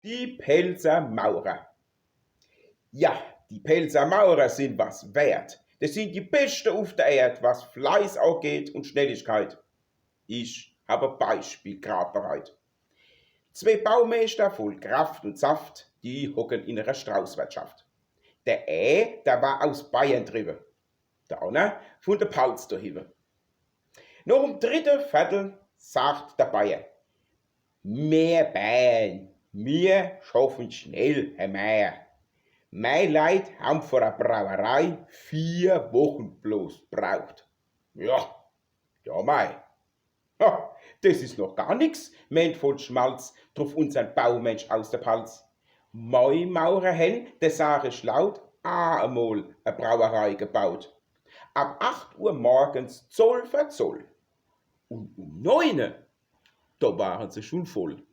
Die Pelzer Maurer. Ja, die Pelzer Maurer sind was wert. Das sind die Besten auf der Erde, was Fleiß angeht und Schnelligkeit. Ich habe ein Beispiel grad bereit. Zwei Baumeister voll Kraft und Saft, die hocken in einer Straußwirtschaft. Der war aus Bayern drüben, der andere von der Palz daheim. Nach dem dritten Viertel sagt der Bayer: Mehr Bein, wir schaffen schnell, Herr Meier. Mein Leid haben vor der Brauerei 4 Wochen bloß braucht. Ja, ja mei. Ha, das ist noch gar nix, meint voll Schmalz, drauf unseren Baumensch aus der Palz. Mei Maurerhen, der sage ich laut, einmal eine Brauerei gebaut. Ab 8 Uhr morgens Zoll für Zoll. Und um 9 Uhr, da waren sie schon voll.